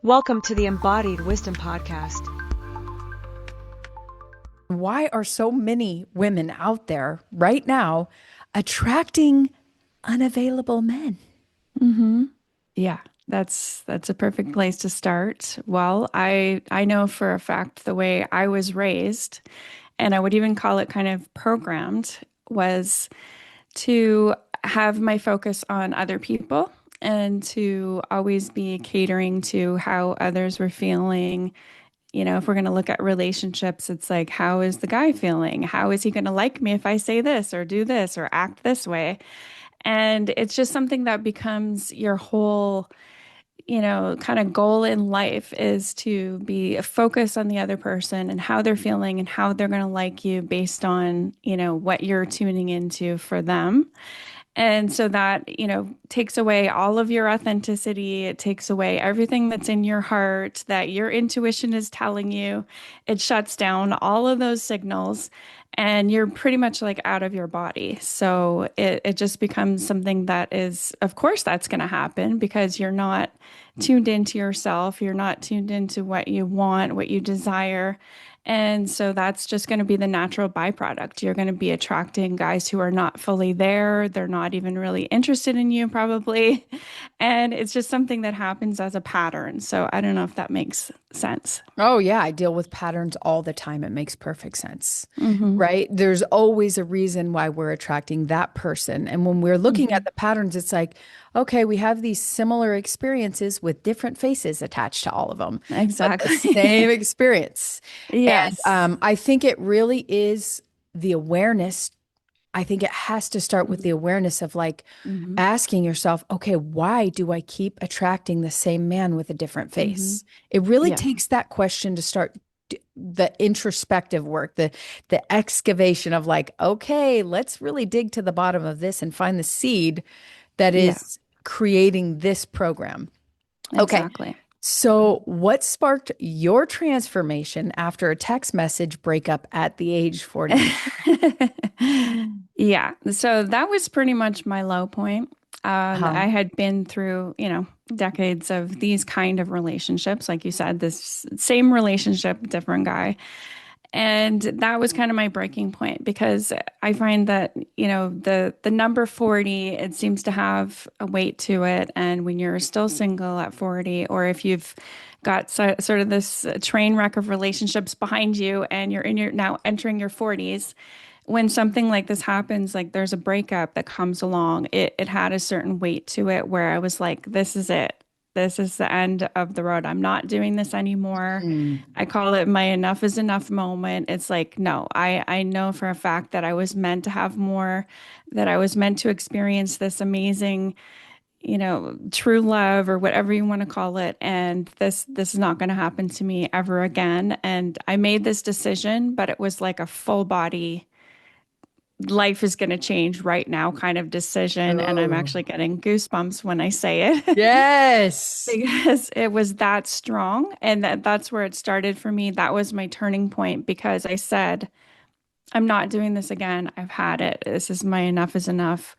Welcome to the Embodied Wisdom Podcast. Why are so many women out there right now attracting unavailable men? Yeah, that's a perfect place to start. Well, I know for a fact the way I was raised, and I would even call it kind of programmed, was to have my focus on other people and to always be catering to how others were feeling. If we're going to look at relationships, it's like, how is the guy feeling? How is he going to like me if I say this or do this or act this way? And it's just something that becomes your whole, kind of goal in life is to be a focus on the other person and how they're feeling and how they're going to like you based on, what you're tuning into for them. And so that, takes away all of your authenticity. It takes away everything that's in your heart that your intuition is telling you. It shuts down all of those signals and you're pretty much like out of your body. So it just becomes something that is, of course, that's going to happen because you're not tuned into yourself. You're not tuned into what you want, what you desire. And so that's just going to be the natural byproduct. You're going to be attracting guys who are not fully there. They're not even really interested in you, probably. And it's just something that happens as a pattern. So I don't know if that makes sense. Oh, yeah, I deal with patterns all the time. It makes perfect sense, Mm-hmm. right? There's always a reason why we're attracting that person. And when we're looking Mm-hmm. at the patterns, it's like, okay, we have these similar experiences with different faces attached to all of them, but the Exactly. same experience. And Yes. I think it really is the awareness. I think it has to start with the awareness of like Mm-hmm. asking yourself, okay, why do I keep attracting the same man with a different Mm-hmm. face? It really Yeah. takes that question to start the introspective work, the excavation of like, okay, let's really dig to the bottom of this and find the seed that Yeah. is creating this program. Okay. Exactly. So, what sparked your transformation after a text message breakup at the age 40? Yeah. So that was pretty much my low point. Uh-huh. I had been through, decades of these kind of relationships. Like you said, this same relationship, different guy. And that was kind of my breaking point because I find that, the number 40, it seems to have a weight to it. And when you're still single at 40, or if you've got sort of this train wreck of relationships behind you and you're in your now entering your 40s, when something like this happens, like there's a breakup that comes along, it had a certain weight to it where I was like, this is it. This is the end of the road. I'm not doing this anymore. Mm. I call it my enough is enough moment. It's like, no, I know for a fact that I was meant to have more, that I was meant to experience this amazing, true love or whatever you want to call it. And this is not going to happen to me ever again. And I made this decision, but it was like a full body life is going to change right now kind of decision. And I'm Oh, actually getting goosebumps when I say it yes. because it was that strong. And that's where it started for me. That was my turning point because I said, I'm not doing this again. I've had it. This is my enough is enough.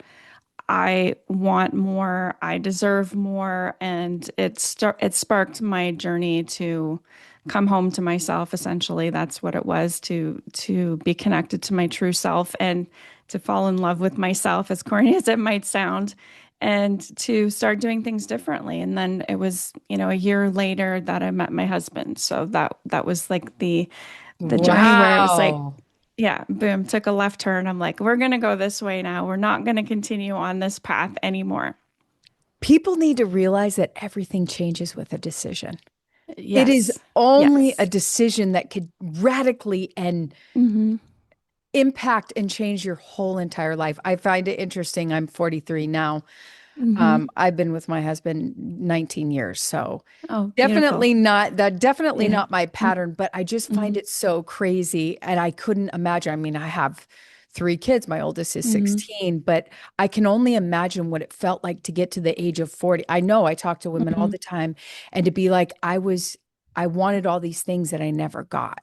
I want more. I deserve more. And it sparked my journey to come home to myself. Essentially, that's what it was to be connected to my true self and to fall in love with myself, as corny as it might sound, and to start doing things differently. And then it was, a year later that I met my husband. So that was like the journey where it was like, Wow. yeah, boom, took a left turn. I'm like, we're going to go this way now. We're not going to continue on this path anymore. People need to realize that everything changes with a decision. It is Yes. only a Yes. decision that could radically and Hmm. impact and change your whole entire life. I find it interesting. I'm 43 now. Hmm. I've been with my husband 19 years, so Oh, beautiful. definitely Yeah. not my pattern, but I just find Hmm. it so crazy and I couldn't imagine. I mean, I have three kids. My oldest is Hmm. 16, but I can only imagine what it felt like to get to the age of 40. I know I talk to women all Hmm. the time and to be like I wanted all these things that I never got.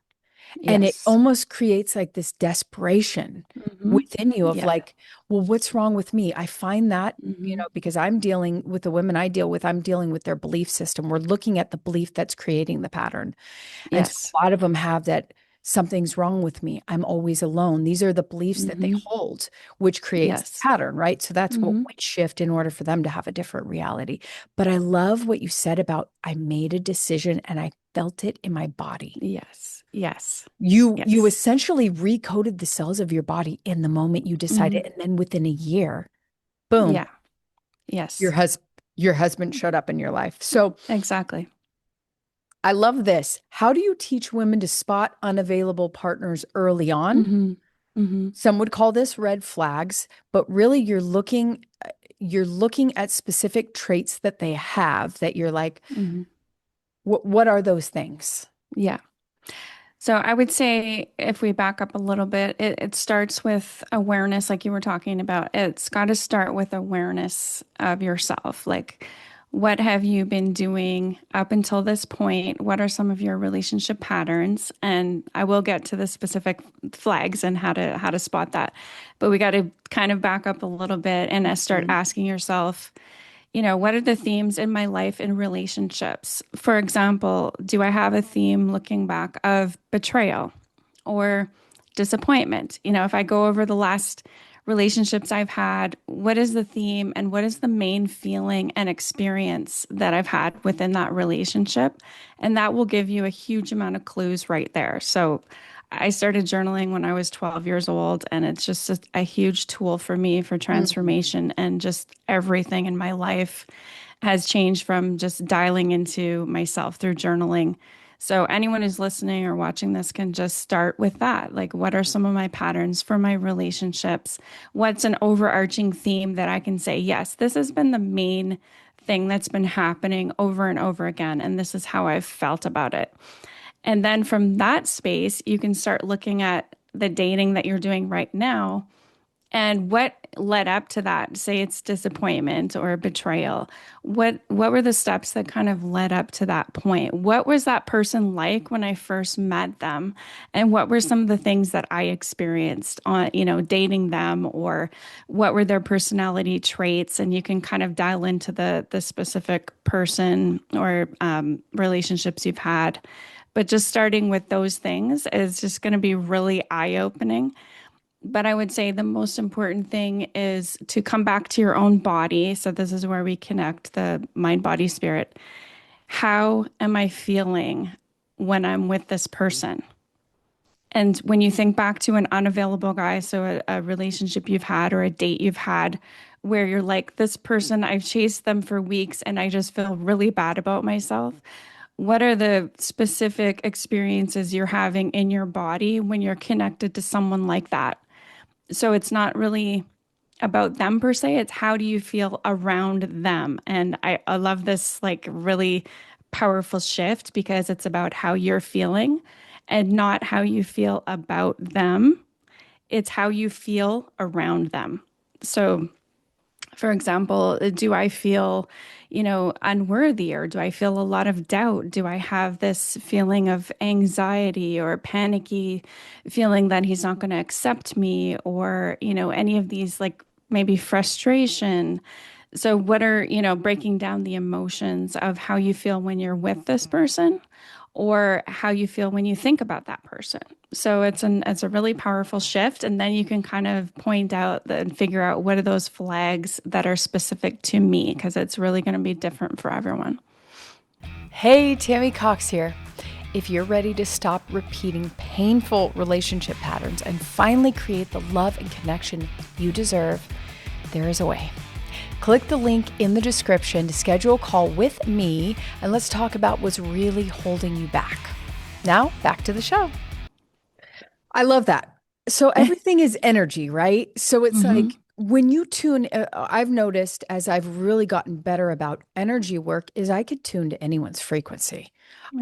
And it Yes. almost creates like this desperation Hmm. within you of Yeah. like, well, what's wrong with me? I find that, Hmm. because I'm dealing with the women I deal with, I'm dealing with their belief system. We're looking at the belief that's creating the pattern. And so Yes. a lot of them have that something's wrong with me. I'm always alone. These are the beliefs that they Hmm. hold, which creates the Yes. pattern, right? So that's what Hmm. we shift in order for them to have a different reality. But I love what you said about I made a decision and I felt it in my body. Yes. Yes. You Yes. essentially recoded the cells of your body in the moment you decided, Hmm. and then within a year, boom, Yeah. your Yes. husband showed up in your life. So Exactly. I love this. How do you teach women to spot unavailable partners early on? Hmm. Hmm. Some would call this red flags, but really you're looking at specific traits that they have that you're like, Hmm. what are those things? Yeah. So I would say if we back up a little bit, it starts with awareness, like you were talking about. It's got to start with awareness of yourself. Like, what have you been doing up until this point? What are some of your relationship patterns? And I will get to the specific flags and how to spot that. But we got to kind of back up a little bit and start Mhm. asking yourself, what are the themes in my life in relationships? For example, do I have a theme looking back of betrayal or disappointment? If I go over the last relationships I've had, what is the theme and what is the main feeling and experience that I've had within that relationship? And that will give you a huge amount of clues right there. So I started journaling when I was 12 years old, and it's just a huge tool for me for Mhm. transformation, and just everything in my life has changed from just dialing into myself through journaling. So anyone who's listening or watching this can just start with that. Like, what are some of my patterns for my relationships? What's an overarching theme that I can say, yes, this has been the main thing that's been happening over and over again, and this is how I've felt about it. And then from that space, you can start looking at the dating that you're doing right now and what led up to that. Say it's disappointment or betrayal. What were the steps that kind of led up to that point? What was that person like when I first met them? And what were some of the things that I experienced on, dating them, or what were their personality traits? And you can kind of dial into the specific person or relationships you've had. But just starting with those things is just going to be really eye-opening. But I would say the most important thing is to come back to your own body. So this is where we connect the mind, body, spirit. How am I feeling when I'm with this person? And when you think back to an unavailable guy, so a relationship you've had or a date you've had where you're like, this person, I've chased them for weeks and I just feel really bad about myself. What are the specific experiences you're having in your body when you're connected to someone like that? So it's not really about them per se, it's how do you feel around them. And I love this like really powerful shift because it's about how you're feeling and not how you feel about them. It's how you feel around them. So for example, do I feel, unworthy, or do I feel a lot of doubt? Do I have this feeling of anxiety or panicky feeling that he's not going to accept me, or, any of these like maybe frustration? So what are, breaking down the emotions of how you feel when you're with this person or how you feel when you think about that person. So it's a really powerful shift, and then you can kind of point out and figure out what are those flags that are specific to me, because it's really going to be different for everyone. Hey, Tammy Cox here. If you're ready to stop repeating painful relationship patterns and finally create the love and connection you deserve, there is a way. Click the link in the description to schedule a call with me, and let's talk about what's really holding you back. Now, back to the show. I love that. So everything is energy, right? So it's Hmm. like when you tune, I've noticed as I've really gotten better about energy work is I could tune to anyone's frequency.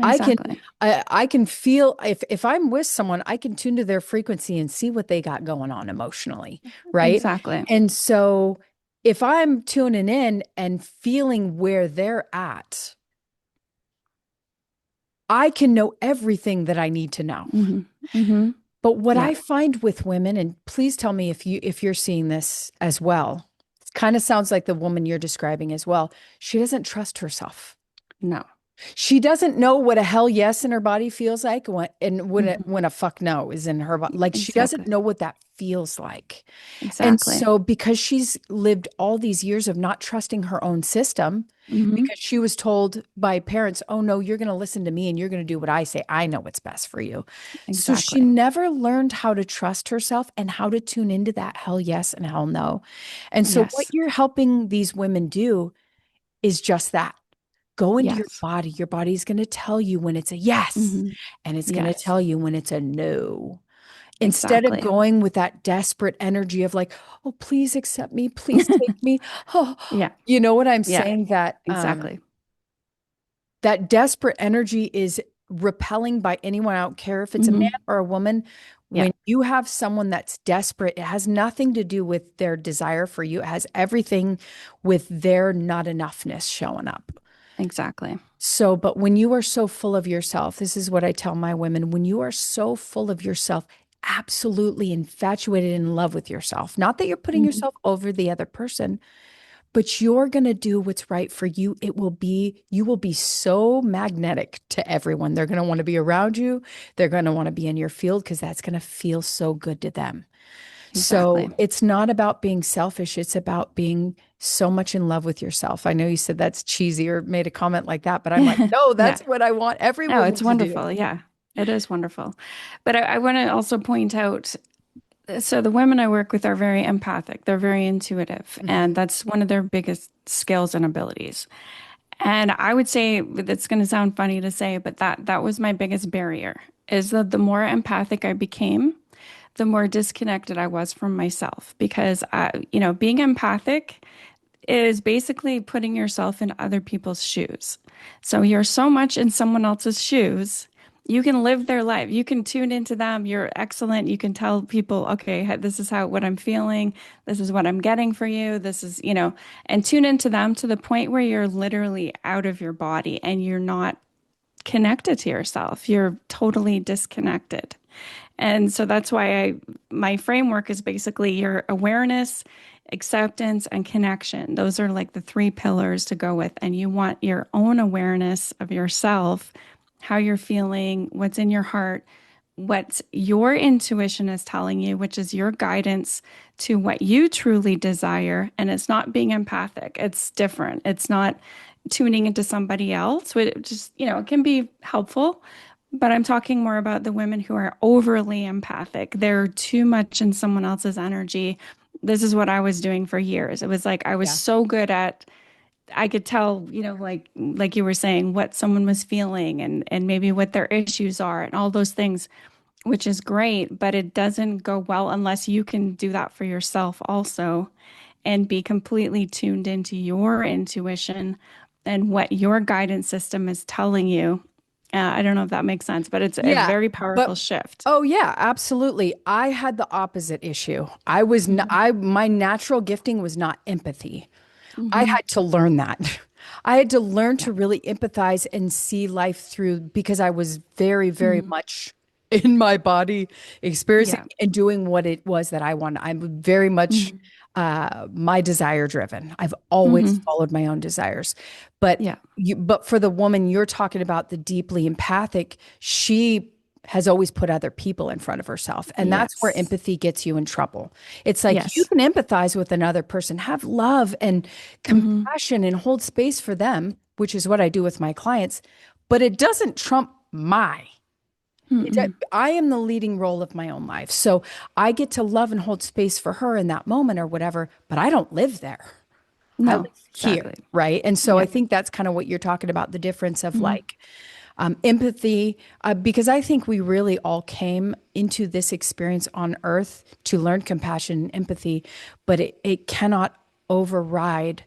I can Exactly. I can feel if I'm with someone, I can tune to their frequency and see what they got going on emotionally, right? Exactly. And so if I'm tuning in and feeling where they're at, I can know everything that I need to know. Mm-hmm. Mm-hmm. But what Yeah. I find with women, and please tell me if you're seeing this as well, it kind of sounds like the woman you're describing as well. She doesn't trust herself. No. She doesn't know what a hell yes in her body feels like Mm-hmm. when a fuck no is in her body. Like she doesn't Exactly. know what that feels like. And Exactly. so because she's lived all these years of not trusting her own system, Mm-hmm. because she was told by parents, "Oh no, you're going to listen to me and you're going to do what I say. I know what's best for you." So she Exactly. never learned how to trust herself and how to tune into that hell yes and hell no. And so what Yes. you're helping these women do is just that. Go into your Yes. body. Your body's going to tell you when it's a yes, Mm-hmm. and it's going to Yes. tell you when it's a no. Instead of Exactly. going with that desperate energy of like, oh, please accept me, please take me. Oh, Yeah. you know what I'm Yeah. saying? That Exactly. that desperate energy is repelling by anyone. I don't care if it's a man Mm-hmm. or a woman. Yeah. When you have someone that's desperate, it has nothing to do with their desire for you. It has everything with their not enoughness showing up. Exactly. So, but when you are so full of yourself, this is what I tell my women, when you are so full of yourself, absolutely infatuated in love with yourself, not that you're putting Mm-hmm. yourself over the other person, but you're going to do what's right for you. You will be so magnetic to everyone. They're going to want to be around you. They're going to want to be in your field because that's going to feel so good to them. So Exactly. it's not about being selfish. It's about being so much in love with yourself. I know you said that's cheesy or made a comment like that, but I'm like, no, Yeah. that's what I want every No, woman it's to do. wonderful. Yeah. It is wonderful. But I want to also point out, so the women I work with are very empathic. They're very intuitive, Mhm. and that's one of their biggest skills and abilities. And I would say that's going to sound funny to say, but that was my biggest barrier is that the more empathic I became, the more disconnected I was from myself because being empathic is basically putting yourself in other people's shoes. So you're so much in someone else's shoes. You can live their life. You can tune into them. You're excellent. You can tell people, okay, this is how what I'm feeling. This is what I'm getting for you. This is, and tune into them to the point where you're literally out of your body and you're not connected to yourself. You're totally disconnected. And so that's why my framework is basically your awareness, acceptance, and connection. Those are like the three pillars to go with. And you want your own awareness of yourself, how you're feeling, what's in your heart, what your intuition is telling you, which is your guidance to what you truly desire. And it's not being empathic, it's different. It's not tuning into somebody else, which just, it can be helpful. But I'm talking more about the women who are overly empathic. They're too much in someone else's energy. This is what I was doing for years. It was like I was Yeah. so good at I could tell, like you were saying, what someone was feeling and maybe what their issues are and all those things, which is great, but it doesn't go well unless you can do that for yourself also and be completely tuned into your intuition and what your guidance system is telling you. I don't know if that makes sense, but it's a Yeah. very powerful But shift. oh yeah, absolutely. I had the opposite issue. I was not, Hmm. I my natural gifting was not empathy. I Hmm. had to learn that. I had to learn Yeah. to really empathize and see life through because I was very, very Hmm. much in my body, experiencing Yeah. and doing what it was that I wanted. I'm very much Hmm. my desire driven. I've always Hmm. followed my own desires. But Yeah. but for the woman you're talking about, the deeply empathic, she has always put other people in front of herself. And that's where Yes. empathy gets you in trouble. It's like you Yes. can empathize with another person, have love and Hmm. compassion and hold space for them, which is what I do with my clients, but it doesn't trump my. Mm-mm. I am the leading role of my own life. So I get to love and hold space for her in that moment or whatever, but I don't live there. I live No, here, exactly. right? And so I Yeah. think that's kind of what you're talking about, the difference of Hmm. like empathy, because I think we really all came into this experience on earth to learn compassion and empathy, but it cannot override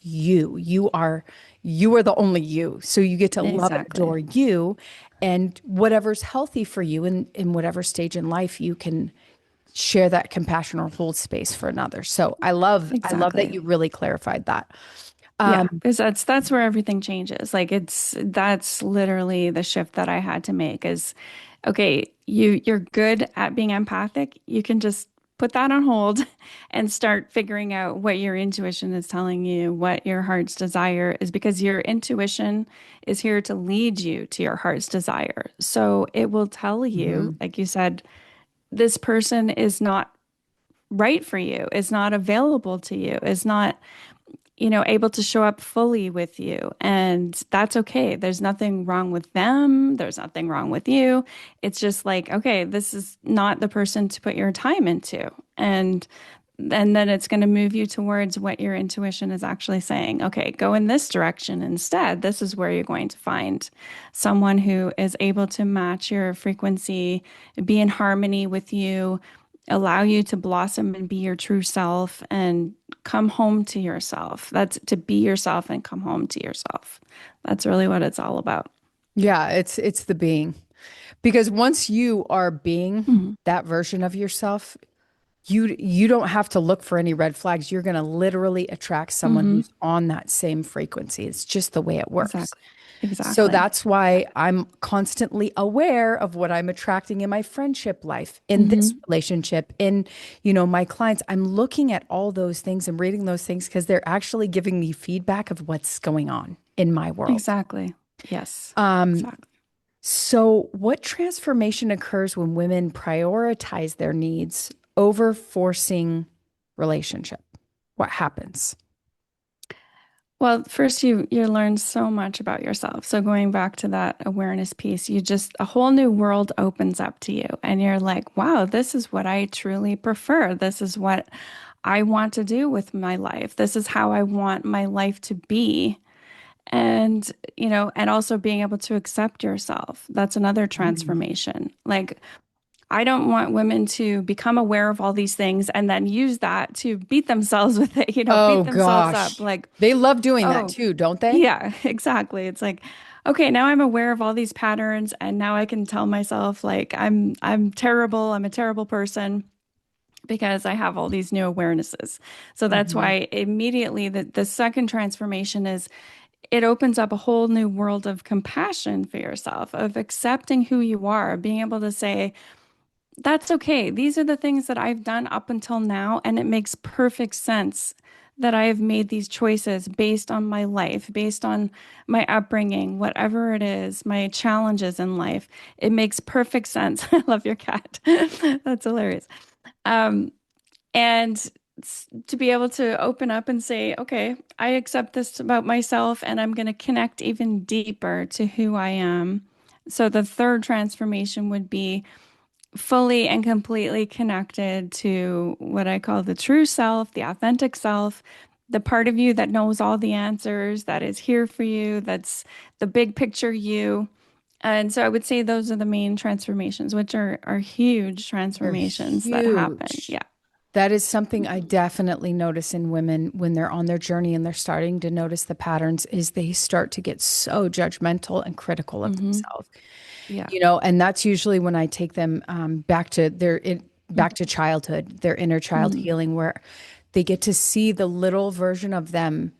you. You are the only you. So you get to love and Exactly. adore you and whatever's healthy for you in whatever stage in life you can share that compassion or hold space for another. So I love that Exactly. you really clarified that. Yeah, because that's where everything changes. Like that's literally the shift that I had to make is okay, you're good at being empathic. You can just put that on hold and start figuring out what your intuition is telling you, what your heart's desire is, because your intuition is here to lead you to your heart's desire. So it will tell you, Mhm. like you said, this person is not right for you, is not available to you, is not able to show up fully with you. And that's okay. There's nothing wrong with them. There's nothing wrong with you. It's just like, okay, this is not the person to put your time into. And then it's going to move you towards what your intuition is actually saying. Okay, go in this direction instead. This is where you're going to find someone who is able to match your frequency, be in harmony with you, allow you to blossom and be your true self and come home to yourself. That's to be yourself and come home to yourself. That's really what it's all about. Yeah, it's the being. Because once you are being Mhm. that version of yourself, you don't have to look for any red flags. You're going to literally attract someone Mhm. who's on that same frequency. It's just the way it works. Exactly. So Exactly. that's why I'm constantly aware of what I'm attracting in my friendship life, in this Mhm. relationship, in, my clients. I'm looking at all those things and reading those things because they're actually giving me feedback of what's going on in my world. Exactly. Yes. Um, Exactly. so what transformation occurs when women prioritize their needs over forcing relationship? What happens? Well, first you learn so much about yourself. So going back to that awareness piece, you just a whole new world opens up to you and you're like, wow, this is what I truly prefer. This is what I want to do with my life. This is how I want my life to be. And, and also being able to accept yourself. That's another Mm. transformation. Like I don't want women to become aware of all these things and then use that to beat themselves with it, beat Oh themselves up. gosh. Like, They love doing that oh, too, don't they? yeah, exactly. It's like, okay, now I'm aware of all these patterns and now I can tell myself like I'm terrible, I'm a terrible person because I have all these new awarenesses. So that's Mhm. why immediately the second transformation is it opens up a whole new world of compassion for yourself, of accepting who you are, being able to say, that's okay. These are the things that I've done up until now, and it makes perfect sense that I have made these choices based on my life, based on my upbringing, whatever it is, my challenges in life. It makes perfect sense. I love your cat. That's hilarious. Um, and to be able to open up and say, okay, I accept this about myself, and I'm going to connect even deeper to who I am. So the third transformation would be fully and completely connected to what I call the true self, the authentic self, the part of you that knows all the answers, that is here for you, that's the big picture you. And so I would say those are the main transformations, which are huge They're transformations that happen. huge. Yeah. That is something I definitely notice in women when they're on their journey and they're starting to notice the patterns is they start to get so judgmental and critical of Hmm. themselves. Yeah. And that's usually when I take them back to childhood, their inner child Hmm. healing, where they get to see the little version of them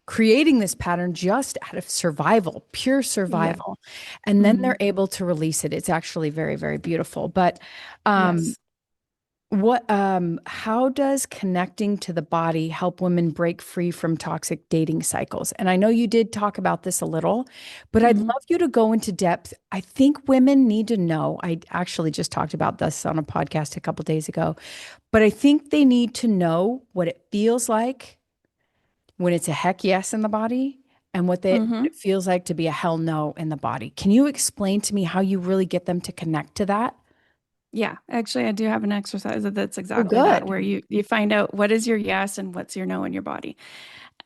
creating this pattern just out of survival, pure Yeah. survival. And then Hmm. they're able to release it. It's actually very, very beautiful. But um, Yes. how does connecting to the body help women break free from toxic dating cycles? And I know you did talk about this a little, but I'd Hmm. love you to go into depth. I think women need to know. I actually just talked about this on a podcast a couple days ago, but I think they need to know what it feels like when it's a heck yes in the body and what Hmm. it feels like to be a hell no in the body. Can you explain to me how you really get them to connect to that? Yeah, actually, I do have an exercise that's Oh, exactly that, good. where you find out what is your yes and what's your no in your body.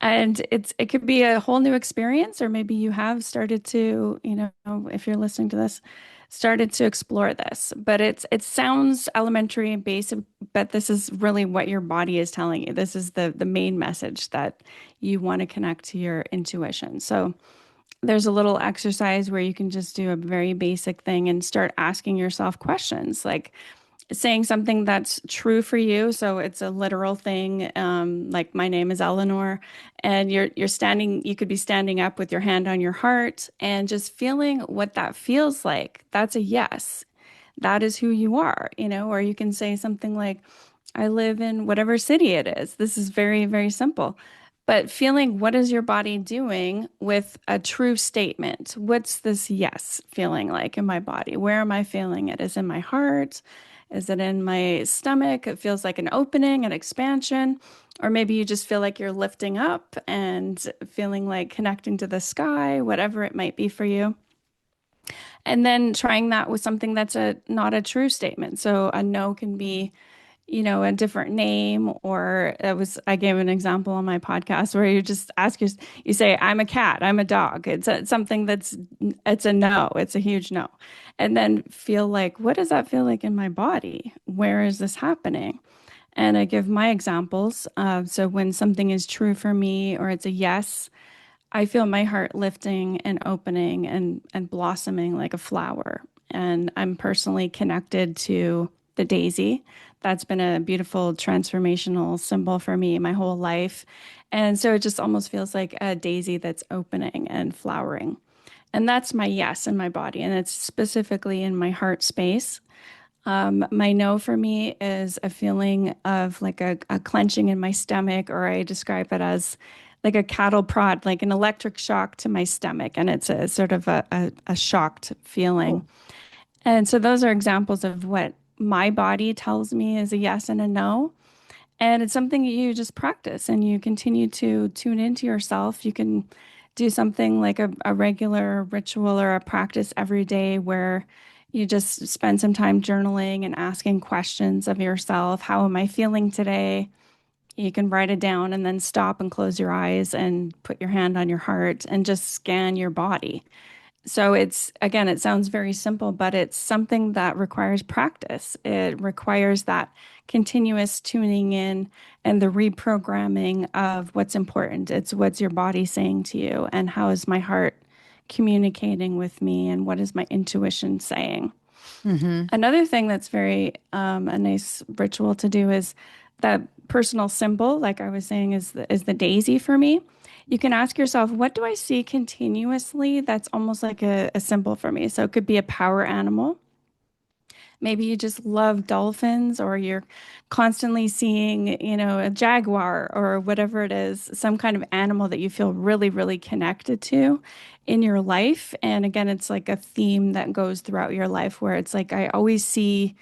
And it could be a whole new experience, or maybe you have started to, if you're listening to this, started to explore this. But it sounds elementary and basic, but this is really what your body is telling you. This is the main message that you want to connect to your intuition. So there's a little exercise where you can just do a very basic thing and start asking yourself questions like, saying something that's true for you. So it's a literal thing. Like my name is Eleanor, and you're standing, you could be standing up with your hand on your heart and just feeling what that feels like. That's a yes. That is who you are, or you can say something like, I live in whatever city it is. This is very, very simple. But feeling what is your body doing with a true statement? What's this yes feeling like in my body? Where am I feeling it? Is it in my heart? Is it in my stomach? It feels like an opening, an expansion. Or maybe you just feel like you're lifting up and feeling like connecting to the sky, whatever it might be for you. And then trying that with something that's not a true statement. So a no can be, a different name, or I gave an example on my podcast where you just you say, I'm a cat, I'm a dog. Something it's a no, it's a huge no. And then feel like, what does that feel like in my body? Where is this happening? And I give my examples. So when something is true for me or it's a yes, I feel my heart lifting and opening and blossoming like a flower. And I'm personally connected to the daisy. That's been a beautiful transformational symbol for me my whole life. And so it just almost feels like a daisy that's opening and flowering. And that's my yes in my body. And it's specifically in my heart space. My no for me is a feeling of like a clenching in my stomach, or I describe it as like a cattle prod, like an electric shock to my stomach. And it's a sort of a shocked feeling. And so those are examples of what my body tells me is a yes and a no. And it's something you just practice and you continue to tune into yourself. You can do something like a regular ritual or a practice every day where you just spend some time journaling and asking questions of yourself. How am I feeling today? You can write it down and then stop and close your eyes and put your hand on your heart and just scan your body. So again, it sounds very simple, but it's something that requires practice. It requires that continuous tuning in and the reprogramming of what's important. It's what's your body saying to you, and how is my heart communicating with me, and what is my intuition saying? Mm-hmm. Another thing that's very a nice ritual to do is that personal symbol, like I was saying, is the daisy for me. You can ask yourself, what do I see continuously that's almost like a symbol for me? So it could be a power animal. Maybe you just love dolphins, or you're constantly seeing, a jaguar or whatever it is, some kind of animal that you feel really, really connected to in your life. And again, it's like a theme that goes throughout your life where it's like I always see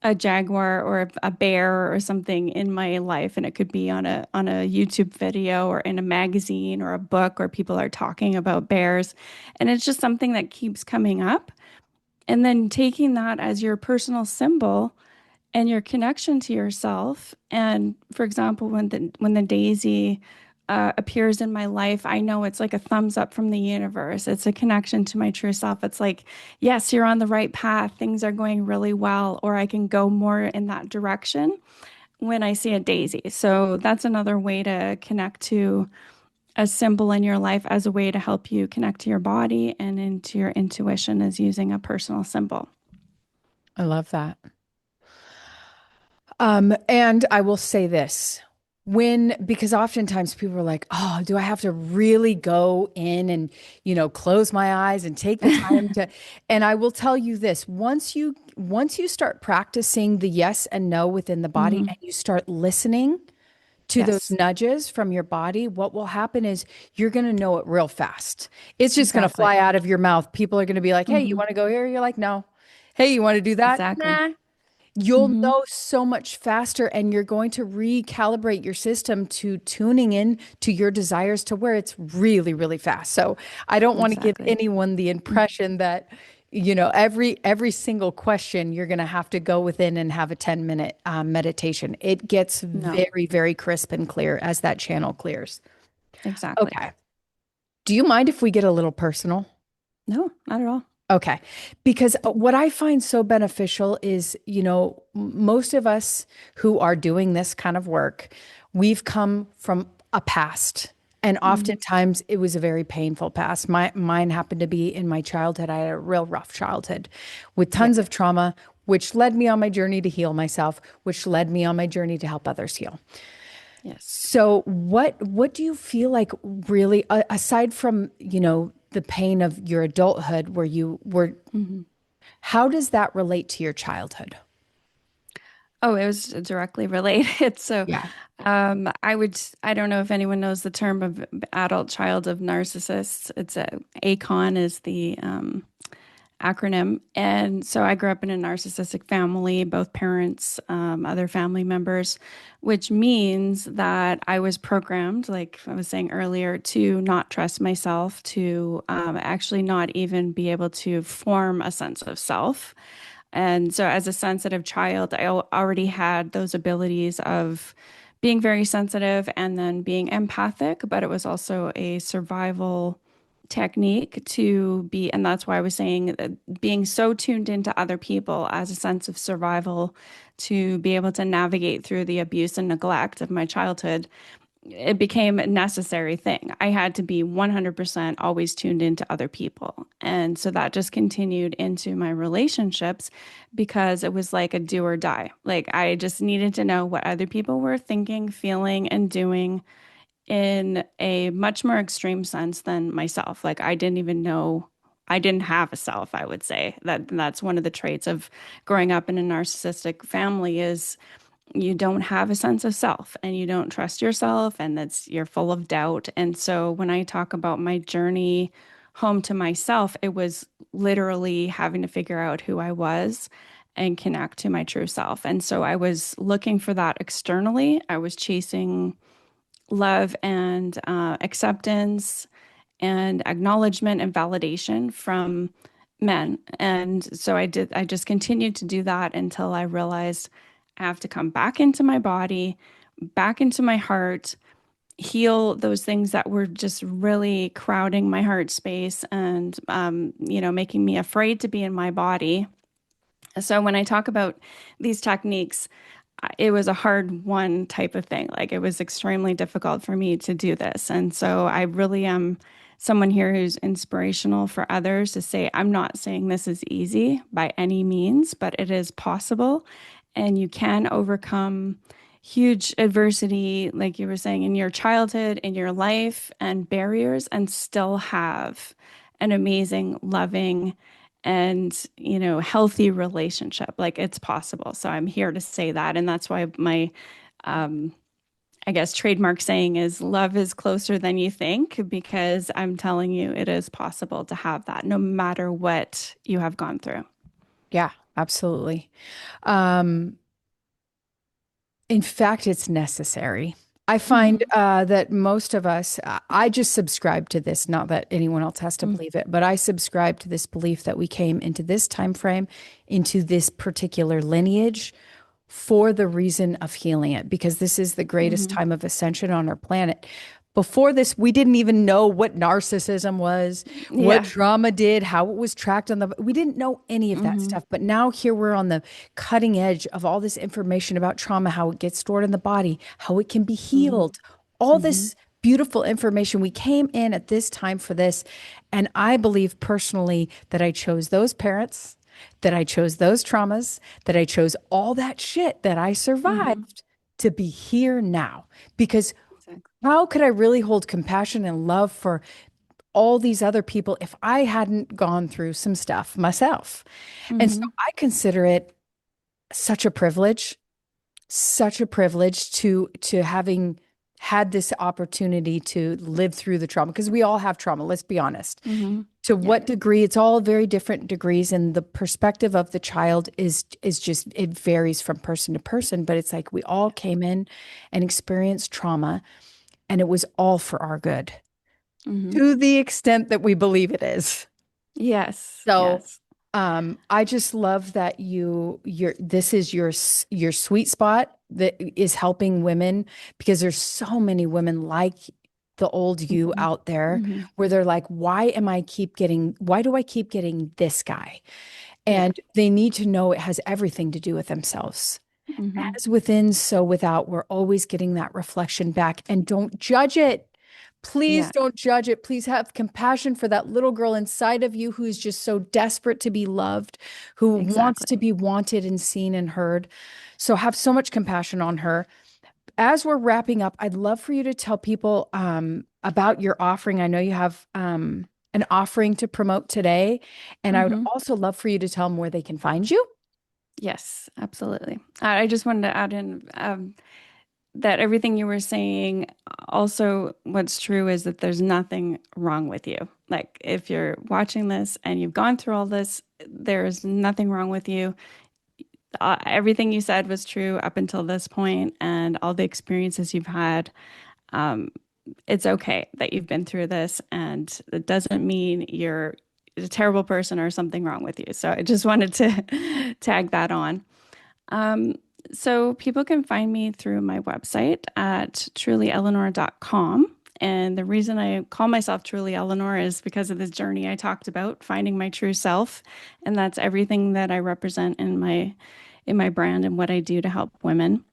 a jaguar or a bear or something in my life, and it could be on a YouTube video or in a magazine or a book where people are talking about bears, and it's just something that keeps coming up. And then taking that as your personal symbol and your connection to yourself. And for example, when the daisy appears in my life, I know it's like a thumbs up from the universe. It's a connection to my true self. It's like, yes, you're on the right path. Things are going really well, or I can go more in that direction when I see a daisy. So that's another way to connect to a symbol in your life as a way to help you connect to your body and into your intuition, is using a personal symbol. I love that. And I will say this, because oftentimes people are like, oh, do I have to really go in and, close my eyes and take the time to, and I will tell you this, once you start practicing the yes and no within the body, Mhm. and you start listening to those Yes, nudges from your body, what will happen is you're going to know it real fast. It's just going to exactly. fly out of your mouth. People are going to be like, hey, you Hmm. want to go here? You're like, no. Hey, you want to do that? Exactly. Nah. You'll Hmm. know so much faster, and you're going to recalibrate your system to tuning in to your desires to where it's really, really fast. So I don't want to give Exactly. anyone the impression that, every single question you're going to have to go within and have a 10-minute meditation. It gets No, very, very crisp and clear as that channel clears. exactly. Okay. Do you mind if we get a little personal? No, not at all. Okay. Because what I find so beneficial is, most of us who are doing this kind of work, we've come from a past. And Mm. oftentimes it was a very painful past. Mine happened to be in my childhood. I had a real rough childhood with Yeah. tons of trauma. which led me on my journey to heal myself, which led me on my journey to help others heal. Yes. So what do you feel like really, aside from, the pain of your adulthood where you were, how does that relate to your childhood? Oh, it was directly related. So, Yeah. I don't know if anyone knows the term of adult child of narcissists. It's ACON is the acronym. And so I grew up in a narcissistic family, both parents, other family members, which means that I was programmed, like I was saying earlier, to not trust myself, to actually not even be able to form a sense of self. And so, as a sensitive child, I already had those abilities of being very sensitive and then being empathic, but it was also a survival technique to be, and that's why I was saying that being so tuned into other people as a sense of survival to be able to navigate through the abuse and neglect of my childhood, it became a necessary thing. I had to be 100% always tuned into other people. And so that just continued into my relationships because it was like a do or die. Like I just needed to know what other people were thinking, feeling, and doing in a much more extreme sense than myself. Like I didn't even know I didn't have a self, I would say. That's one of the traits of growing up in a narcissistic family is you don't have a sense of self and you don't trust yourself and that's you're full of doubt. And so when I talk about my journey home to myself, it was literally having to figure out who I was and connect to my true self. And so I was looking for that externally. I was chasing love and acceptance and acknowledgement and validation from men. And so I just continued to do that until I realized I have to come back into my body, back into my heart, heal those things that were just really crowding my heart space and, making me afraid to be in my body. So when I talk about these techniques, it was a hard one type of thing. Like it was extremely difficult for me to do this. And so I really am someone here who's inspirational for others to say, I'm not saying this is easy by any means, but it is possible. And you can overcome huge adversity, like you were saying, in your childhood, in your life, and barriers, and still have an amazing, loving, and healthy relationship. Like it's possible. So I'm here to say that. And that's why my I guess trademark saying is love is closer than you think, because I'm telling you it is possible to have that no matter what you have gone through. Yeah, absolutely. Um, in fact, it's necessary. I find Mhm. that most of us, I just subscribe to this, not that anyone else has to believe it, but I subscribe to this belief that we came into this time frame, into this particular lineage for the reason of healing it, because this is the greatest Mhm. time of ascension on our planet. Before this, we didn't even know what narcissism was, what Yeah. trauma did, how it was tracked on the, we didn't know any of that Mhm. stuff. But now here we're on the cutting edge of all this information about trauma, how it gets stored in the body, how it can be Mhm. healed, all Mhm. this beautiful information. We came in at this time for this. And I believe personally that I chose those parents, that I chose those traumas, that I chose all that shit that I Mhm. survived to be here now. Because Exactly. how could I really hold compassion and love for all these other people if I hadn't gone through some stuff myself? And so Mhm. I consider it such a privilege, such a privilege to having had this opportunity to live through the trauma, because we all have trauma, let's be honest. Mhm. To Yeah. what degree, it's all very different degrees, and the perspective of the child is just, it varies from person to person, but it's like we all came in and experienced trauma, and it was all for our good Mhm. to the extent that we believe it is. Yes. So Yes. I just love that this is your sweet spot that is helping women, because there's so many women like the old you Mhm. out there Mhm. where they're like, why do I keep getting this guy? Yeah. And they need to know it has everything to do with themselves. Mhm. As within, so without, we're always getting that reflection back, and don't judge it. Please Yeah, don't judge it. Please have compassion for that little girl inside of you who is just so desperate to be loved, who wants to exactly. be wanted and seen and heard. So have so much compassion on her. As we're wrapping up, I'd love for you to tell people about your offering. I know you have an offering to promote today, and I would Hmm. also love for you to tell them where they can find you. Yes, absolutely. I just wanted to add in that everything you were saying, also, what's true is that there's nothing wrong with you. Like, if you're watching this and you've gone through all this, there is nothing wrong with you. Everything you said was true up until this point, and all the experiences you've had. Um, it's okay that you've been through this, and it doesn't mean you're a terrible person or something wrong with you. So I just wanted to tag that on. Um, so people can find me through my website at trulyeleanor.com. And the reason I call myself Truly Eleanor is because of this journey I talked about, finding my true self. And that's everything that I represent in my brand and what I do to help women.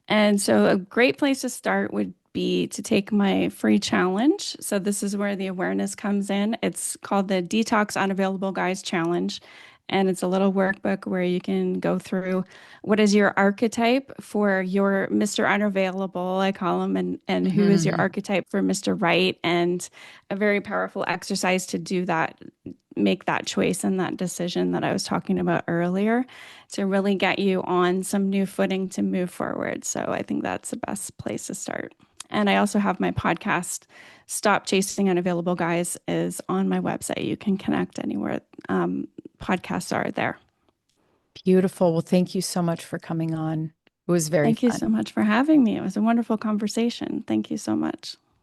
And so a great place to start would be to take my free challenge. So this is where the awareness comes in. It's called the Detox Unavailable Guys Challenge. And it's a little workbook where you can go through what is your archetype for your Mr. Unavailable, I call him, and who is your archetype for Mr. Right, and a very powerful exercise to do that, make that choice and that decision that I was talking about earlier to really get you on some new footing to move forward. So I think that's the best place to start. And I also have my podcast, Stop Chasing Unavailable Guys, is on my website. You can connect anywhere podcasts are there. Beautiful. Well, thank you so much for coming on. It was very Thank you fun. so much for having me. It was a wonderful conversation. Thank you so much.